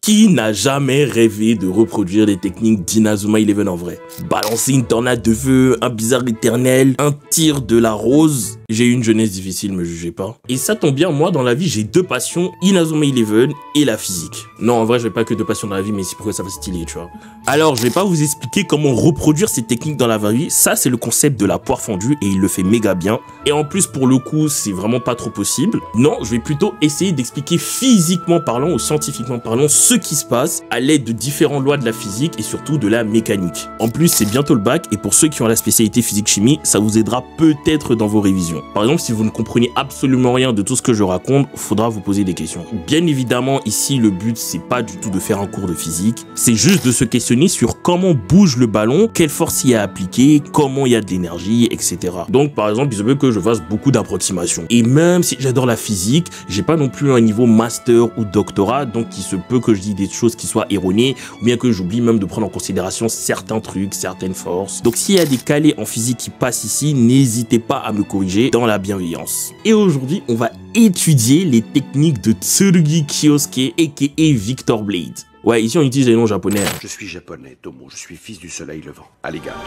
Qui n'a jamais rêvé de reproduire les techniques d'Inazuma Eleven en vrai? Balancer une tornade de feu, un bizarre éternel, un tir de la rose. J'ai eu une jeunesse difficile, me jugez pas. Et ça tombe bien, moi dans la vie j'ai deux passions, Inazuma Eleven et la physique. Non, en vrai je n'ai pas que deux passions dans la vie, mais c'est pourquoi ça va stylé, tu vois. Alors je vais pas vous expliquer comment reproduire ces techniques dans la vraie vie, ça c'est le concept de la poire fondue et il le fait méga bien. Et en plus pour le coup c'est vraiment pas trop possible. Non, je vais plutôt essayer d'expliquer physiquement parlant ou scientifiquement parlant ce qui se passe à l'aide de différentes lois de la physique et surtout de la mécanique. En plus, c'est bientôt le bac et pour ceux qui ont la spécialité physique-chimie, ça vous aidera peut-être dans vos révisions. Par exemple, si vous ne comprenez absolument rien de tout ce que je raconte, il faudra vous poser des questions. Bien évidemment, ici, le but, c'est pas du tout de faire un cours de physique, c'est juste de se questionner sur comment bouge le ballon, quelle force il y a appliquée, comment il y a de l'énergie, etc. Donc, par exemple, il se peut que je fasse beaucoup d'approximations. Et même si j'adore la physique, j'ai pas non plus un niveau master ou doctorat, donc il se peut que je dis des choses qui soient erronées ou bien que j'oublie même de prendre en considération certains trucs, certaines forces. Donc s'il y a des calés en physique qui passent ici, n'hésitez pas à me corriger dans la bienveillance. Et aujourd'hui, on va étudier les techniques de Tsurugi Kyosuke aka Victor Blade. Ouais, ici on utilise les noms japonais. Je suis japonais, Tomo, je suis fils du soleil levant. À l'égard.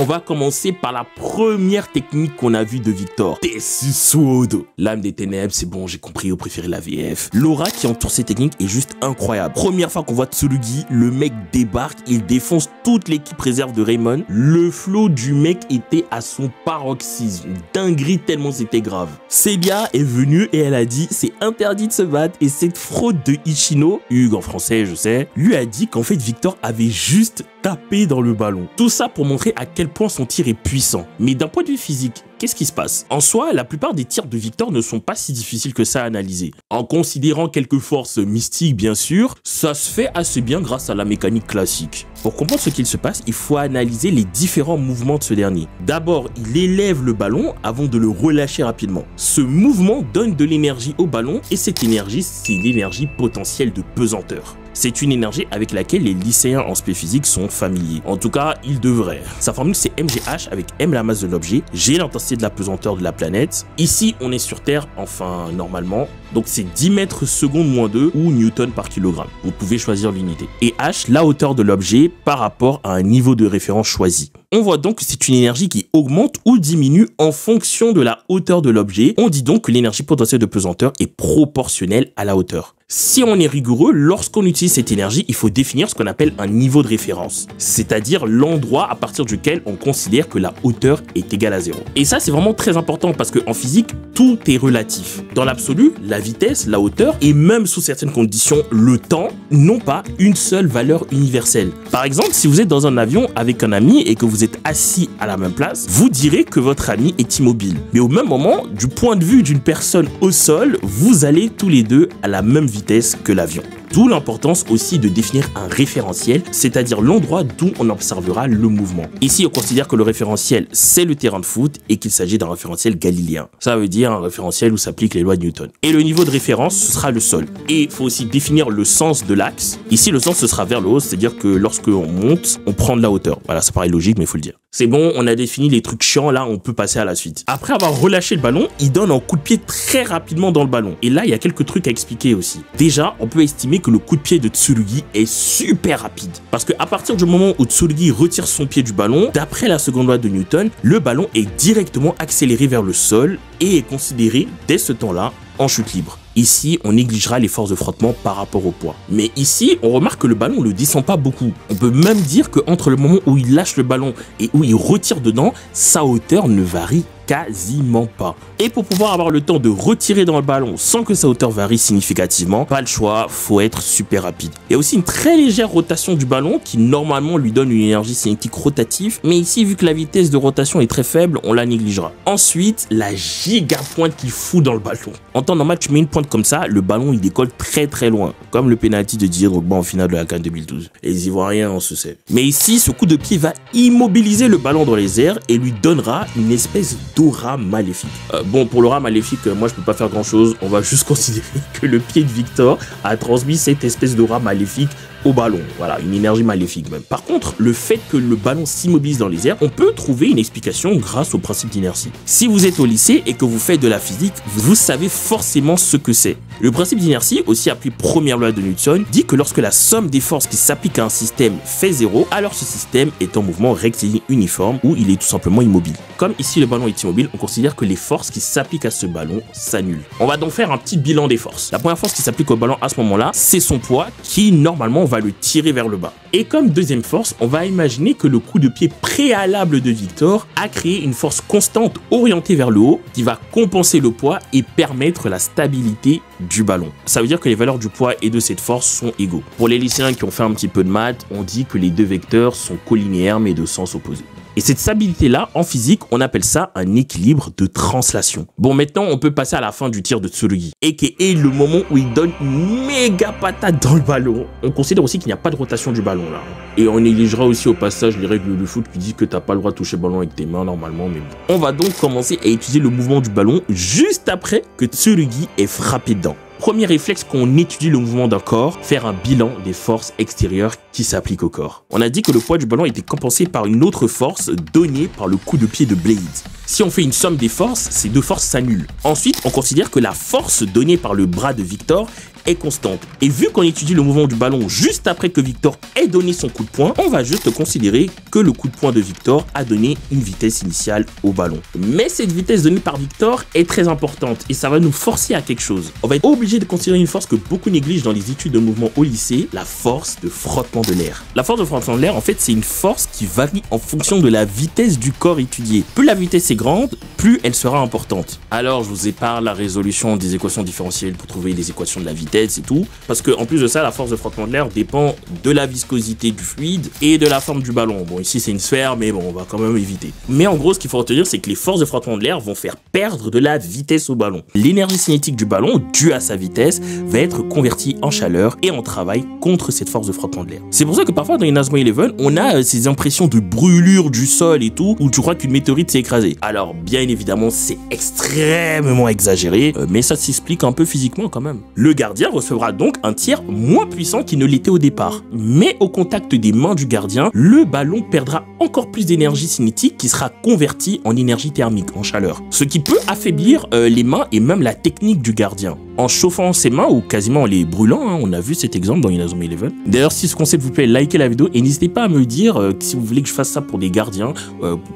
On va commencer par la première technique qu'on a vue de Victor. Tetsusuodo. L'âme des ténèbres, c'est bon, j'ai compris, vous préférez la VF. L'aura qui entoure ces techniques est juste incroyable. Première fois qu'on voit Tsurugi, le mec débarque, il défonce toute l'équipe réserve de Raymond. Le flow du mec était à son paroxysme. Dinguerie tellement c'était grave. Sebia est venue et elle a dit c'est interdit de se battre et cette fraude de Ichino, Hugues en français je sais, lui a dit qu'en fait Victor avait juste tapé dans le ballon. Tout ça pour montrer à quel point son tir est puissant. Mais d'un point de vue physique, qu'est-ce qui se passe? En soi, la plupart des tirs de Victor ne sont pas si difficiles que ça à analyser. En considérant quelques forces mystiques, bien sûr, ça se fait assez bien grâce à la mécanique classique. Pour comprendre ce qu'il se passe, il faut analyser les différents mouvements de ce dernier. D'abord, il élève le ballon avant de le relâcher rapidement. Ce mouvement donne de l'énergie au ballon et cette énergie, c'est l'énergie potentielle de pesanteur. C'est une énergie avec laquelle les lycéens en spé physique sont familiers. En tout cas, ils devraient. Sa formule, c'est mgh avec m la masse de l'objet, g l'intensité de la pesanteur de la planète. Ici, on est sur Terre, enfin, normalement. Donc, c'est 10 mètres secondes moins 2 ou newton par kilogramme. Vous pouvez choisir l'unité. Et h, la hauteur de l'objet par rapport à un niveau de référence choisi. On voit donc que c'est une énergie qui augmente ou diminue en fonction de la hauteur de l'objet. On dit donc que l'énergie potentielle de pesanteur est proportionnelle à la hauteur. Si on est rigoureux, lorsqu'on utilise cette énergie, il faut définir ce qu'on appelle un niveau de référence, c'est-à-dire l'endroit à partir duquel on considère que la hauteur est égale à 0. Et ça, c'est vraiment très important parce qu'en physique, tout est relatif. Dans l'absolu, la vitesse, la hauteur et même sous certaines conditions, le temps n'ont pas une seule valeur universelle. Par exemple, si vous êtes dans un avion avec un ami et que vous êtes assis à la même place, vous direz que votre ami est immobile. Mais au même moment, du point de vue d'une personne au sol, vous allez tous les deux à la même vitesse que l'avion. D'où l'importance aussi de définir un référentiel, c'est-à-dire l'endroit d'où on observera le mouvement. Ici, on considère que le référentiel, c'est le terrain de foot et qu'il s'agit d'un référentiel galiléen. Ça veut dire un référentiel où s'appliquent les lois de Newton. Et le niveau de référence, ce sera le sol. Et il faut aussi définir le sens de l'axe. Ici, le sens, ce sera vers le haut, c'est-à-dire que lorsque on monte, on prend de la hauteur. Voilà, ça paraît logique, mais il faut le dire. C'est bon, on a défini les trucs chiants, là, on peut passer à la suite. Après avoir relâché le ballon, il donne un coup de pied très rapidement dans le ballon. Et là, il y a quelques trucs à expliquer aussi. Déjà, on peut estimer que le coup de pied de Tsurugi est super rapide. Parce qu'à partir du moment où Tsurugi retire son pied du ballon, d'après la seconde loi de Newton, le ballon est directement accéléré vers le sol et est considéré, dès ce temps-là, en chute libre. Ici, on négligera les forces de frottement par rapport au poids. Mais ici, on remarque que le ballon ne descend pas beaucoup. On peut même dire qu'entre le moment où il lâche le ballon et où il retire dedans, sa hauteur ne varie quasiment pas. Et pour pouvoir avoir le temps de retirer dans le ballon sans que sa hauteur varie significativement, pas le choix, faut être super rapide. Il y a aussi une très légère rotation du ballon qui normalement lui donne une énergie cinétique rotative, mais ici vu que la vitesse de rotation est très faible, on la négligera. Ensuite, la giga pointe qu'il fout dans le ballon. En temps normal, tu mets une pointe comme ça, le ballon il décolle très loin, comme le penalty de Didier Drogba en finale de la CAN 2012. Les Ivoiriens, on se sait. Mais ici, ce coup de pied va immobiliser le ballon dans les airs et lui donnera une espèce d'aura maléfique. Bon, pour l'aura maléfique, moi je peux pas faire grand chose. On va juste considérer que le pied de Victor a transmis cette espèce d'aura maléfique au ballon. Voilà, une énergie maléfique même. Par contre, le fait que le ballon s'immobilise dans les airs, on peut trouver une explication grâce au principe d'inertie. Si vous êtes au lycée et que vous faites de la physique, vous savez forcément ce que c'est. Le principe d'inertie, aussi appelé première loi de Newton, dit que lorsque la somme des forces qui s'appliquent à un système fait 0, alors ce système est en mouvement rectiligne uniforme ou il est tout simplement immobile. Comme ici le ballon est immobile, on considère que les forces qui s'appliquent à ce ballon s'annulent. On va donc faire un petit bilan des forces. La première force qui s'applique au ballon à ce moment-là, c'est son poids qui normalement va le tirer vers le bas. Et comme deuxième force, on va imaginer que le coup de pied préalable de Victor a créé une force constante orientée vers le haut qui va compenser le poids et permettre la stabilité du ballon. Ça veut dire que les valeurs du poids et de cette force sont égaux. Pour les lycéens qui ont fait un petit peu de maths, on dit que les deux vecteurs sont collinéaires mais de sens opposé. Et cette stabilité-là, en physique, on appelle ça un équilibre de translation. Bon, maintenant, on peut passer à la fin du tir de Tsurugi, aka le moment où il donne une méga patate dans le ballon. On considère aussi qu'il n'y a pas de rotation du ballon, là. Et on négligera aussi au passage les règles de foot qui disent que t'as pas le droit de toucher le ballon avec tes mains, normalement, mais bon. On va donc commencer à étudier le mouvement du ballon juste après que Tsurugi ait frappé dedans. Premier réflexe qu'on étudie le mouvement d'un corps, faire un bilan des forces extérieures qui s'appliquent au corps. On a dit que le poids du ballon était compensé par une autre force donnée par le coup de pied de Blade. Si on fait une somme des forces, ces deux forces s'annulent. Ensuite, on considère que la force donnée par le bras de Victor est constante. Et vu qu'on étudie le mouvement du ballon juste après que Victor ait donné son coup de poing, on va juste considérer que le coup de poing de Victor a donné une vitesse initiale au ballon. Mais cette vitesse donnée par Victor est très importante et ça va nous forcer à quelque chose. On va être obligé de considérer une force que beaucoup négligent dans les études de mouvement au lycée, la force de frottement de l'air. La force de frottement de l'air, en fait, c'est une force qui varie en fonction de la vitesse du corps étudié. Plus la vitesse est grande, plus elle sera importante. Alors, je vous épargne la résolution des équations différentielles pour trouver les équations de la vitesse et tout, parce que en plus de ça, la force de frottement de l'air dépend de la viscosité du fluide et de la forme du ballon. Bon, ici c'est une sphère, mais bon, on va quand même éviter. Mais en gros, ce qu'il faut retenir, c'est que les forces de frottement de l'air vont faire perdre de la vitesse au ballon. L'énergie cinétique du ballon, due à sa vitesse, va être convertie en chaleur et en travail contre cette force de frottement de l'air. C'est pour ça que parfois dans Inazuma 11, on a ces impressions de brûlure du sol et tout, où tu crois qu'une météorite s'est écrasée. Alors, bien évidemment, c'est extrêmement exagéré, mais ça s'explique un peu physiquement quand même. Le gardien recevra donc un tir moins puissant qu'il ne l'était au départ. Mais au contact des mains du gardien, le ballon perdra encore plus d'énergie cinétique qui sera convertie en énergie thermique, en chaleur. Ce qui peut affaiblir les mains et même la technique du gardien. En chauffant ses mains ou quasiment en les brûlant, hein, on a vu cet exemple dans Inazuma 11. D'ailleurs, si ce concept vous plaît, likez la vidéo et n'hésitez pas à me dire si vous voulez que je fasse ça pour des gardiens,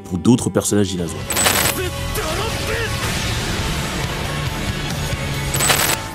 pour d'autres personnages d'Inazuma.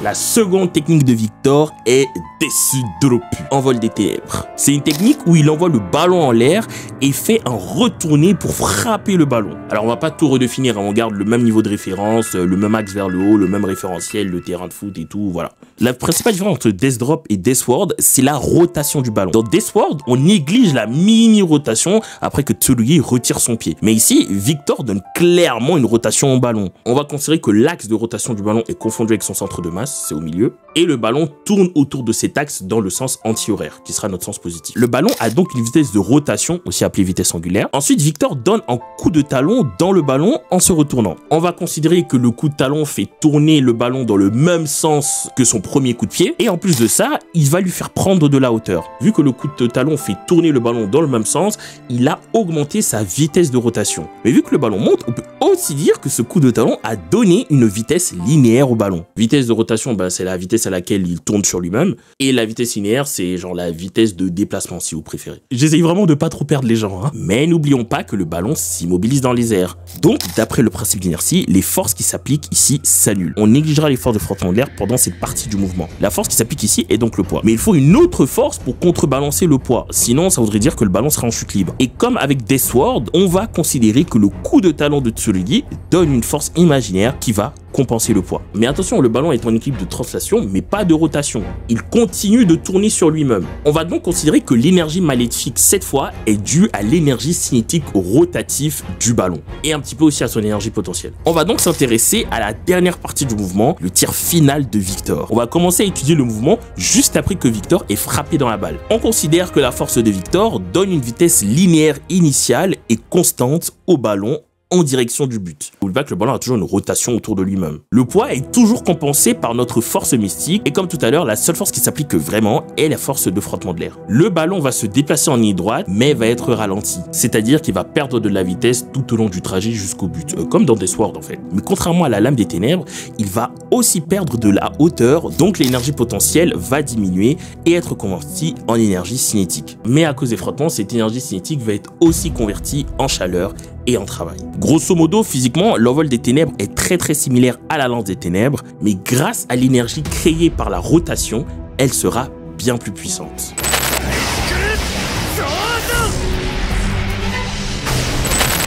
La seconde technique de Victor est Desudropu, envol des ténèbres. C'est une technique où il envoie le ballon en l'air et fait un retourné pour frapper le ballon. Alors on va pas tout redéfinir, hein, on garde le même niveau de référence, le même axe vers le haut, le même référentiel, le terrain de foot et tout, voilà. La principale différence entre Death Drop et Death Sword, c'est la rotation du ballon. Dans Death Sword, on néglige la mini-rotation après que Tsurugi retire son pied. Mais ici, Victor donne clairement une rotation au ballon. On va considérer que l'axe de rotation du ballon est confondu avec son centre de masse, c'est au milieu, et le ballon tourne autour de cet axe dans le sens anti-horaire, qui sera notre sens positif. Le ballon a donc une vitesse de rotation, aussi appelée vitesse angulaire. Ensuite, Victor donne un coup de talon dans le ballon en se retournant. On va considérer que le coup de talon fait tourner le ballon dans le même sens que son premier coup de pied, et en plus de ça, il va lui faire prendre de la hauteur. Vu que le coup de talon fait tourner le ballon dans le même sens, il a augmenté sa vitesse de rotation. Mais vu que le ballon monte, on peut aussi dire que ce coup de talon a donné une vitesse linéaire au ballon. Vitesse de rotation, c'est la vitesse à laquelle il tourne sur lui-même, et la vitesse linéaire, c'est genre la vitesse de déplacement si vous préférez. J'essaye vraiment de pas trop perdre les gens, hein. Mais n'oublions pas que le ballon s'immobilise dans les airs. Donc, d'après le principe d'inertie, les forces qui s'appliquent ici s'annulent. On négligera les forces de frottement de l'air pendant cette partie du mouvement. La force qui s'applique ici est donc le poids. Mais il faut une autre force pour contrebalancer le poids. Sinon, ça voudrait dire que le ballon sera en chute libre. Et comme avec Death Sword, on va considérer que le coup de talon de Tsurugi donne une force imaginaire qui va compenser le poids. Mais attention, le ballon est en équilibre de translation, mais pas de rotation. Il continue de tourner sur lui-même. On va donc considérer que l'énergie maléfique, cette fois, est due à l'énergie cinétique rotative du ballon, et un petit peu aussi à son énergie potentielle. On va donc s'intéresser à la dernière partie du mouvement, le tir final de Victor. On va commencer à étudier le mouvement juste après que Victor ait frappé dans la balle. On considère que la force de Victor donne une vitesse linéaire initiale et constante au ballon en direction du but. N'oublie pas que le ballon a toujours une rotation autour de lui-même. Le poids est toujours compensé par notre force mystique et comme tout à l'heure, la seule force qui s'applique vraiment est la force de frottement de l'air. Le ballon va se déplacer en ligne droite mais va être ralenti, c'est-à-dire qu'il va perdre de la vitesse tout au long du trajet jusqu'au but, comme dans Deathward en fait. Mais contrairement à la lame des ténèbres, il va aussi perdre de la hauteur, donc l'énergie potentielle va diminuer et être convertie en énergie cinétique. Mais à cause des frottements, cette énergie cinétique va être aussi convertie en chaleur et en travail. Grosso modo, physiquement, l'envol des ténèbres est très similaire à la lance des ténèbres, mais grâce à l'énergie créée par la rotation, elle sera bien plus puissante.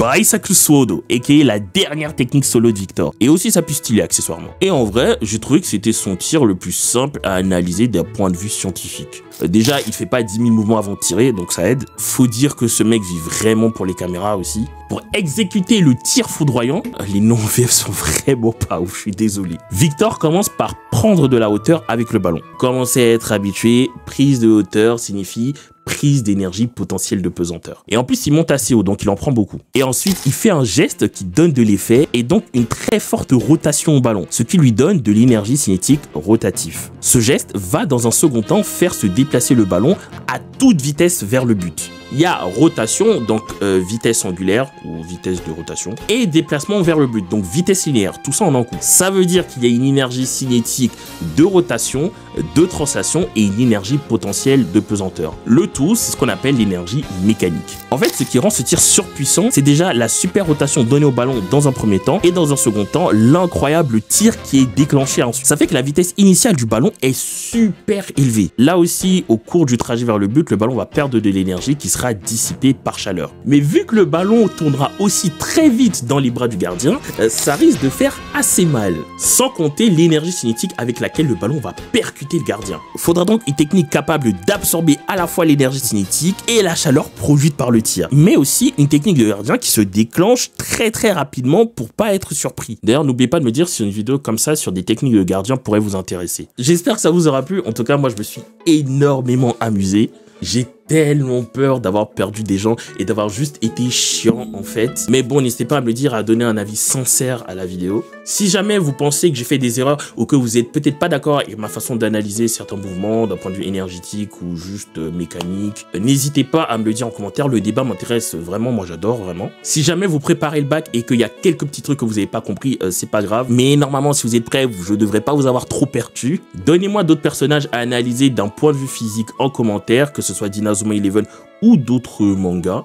Baisaku Suodo, aka la dernière technique solo de Victor, et aussi sa pistille accessoirement. Et en vrai, j'ai trouvé que c'était son tir le plus simple à analyser d'un point de vue scientifique. Déjà, il fait pas 10 000 mouvements avant de tirer, donc ça aide. Faut dire que ce mec vit vraiment pour les caméras aussi. Pour exécuter le tir foudroyant, les noms VF sont vraiment pas ouf, je suis désolé. Victor commence par prendre de la hauteur avec le ballon. Commencez à être habitué, prise de hauteur signifie prise d'énergie potentielle de pesanteur. Et en plus, il monte assez haut, donc il en prend beaucoup. Et ensuite, il fait un geste qui donne de l'effet et donc une très forte rotation au ballon, ce qui lui donne de l'énergie cinétique rotative. Ce geste va dans un second temps faire se déplacer le ballon à toute vitesse vers le but. Il y a rotation, donc vitesse angulaire ou vitesse de rotation, et déplacement vers le but, donc vitesse linéaire, tout ça en un coup. Ça veut dire qu'il y a une énergie cinétique de rotation, de translation et une énergie potentielle de pesanteur. Le tout, c'est ce qu'on appelle l'énergie mécanique. En fait, ce qui rend ce tir surpuissant, c'est déjà la super rotation donnée au ballon dans un premier temps, et dans un second temps, l'incroyable tir qui est déclenché ensuite. Ça fait que la vitesse initiale du ballon est super élevée. Là aussi, au cours du trajet vers le but, le ballon va perdre de l'énergie qui sera dissipée par chaleur. Mais vu que le ballon tournera aussi très vite dans les bras du gardien, ça risque de faire assez mal. Sans compter l'énergie cinétique avec laquelle le ballon va percuter le gardien. Il faudra donc une technique capable d'absorber à la fois l'énergie cinétique et la chaleur produite par le tir. Mais aussi une technique de gardien qui se déclenche très rapidement pour pas être surpris. D'ailleurs, n'oubliez pas de me dire si une vidéo comme ça sur des techniques de gardien pourrait vous intéresser. J'espère que ça vous aura plu. En tout cas, moi, je me suis énormément amusé. J'ai tellement peur d'avoir perdu des gens et d'avoir juste été chiant en fait. Mais bon, n'hésitez pas à me le dire, à donner un avis sincère à la vidéo. Si jamais vous pensez que j'ai fait des erreurs ou que vous êtes peut-être pas d'accord avec ma façon d'analyser certains mouvements d'un point de vue énergétique ou juste mécanique, n'hésitez pas à me le dire en commentaire. Le débat m'intéresse vraiment, moi j'adore vraiment. Si jamais vous préparez le bac et qu'il y a quelques petits trucs que vous n'avez pas compris, c'est pas grave. Mais normalement, si vous êtes prêts, je devrais pas vous avoir trop perdu. Donnez-moi d'autres personnages à analyser d'un point de vue physique en commentaire, que ce soit d'Inazuma Eleven ou d'autres mangas.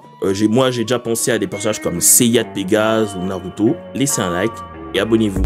Moi, j'ai déjà pensé à des personnages comme Seiya de Pégase ou Naruto. Laissez un like et abonnez-vous.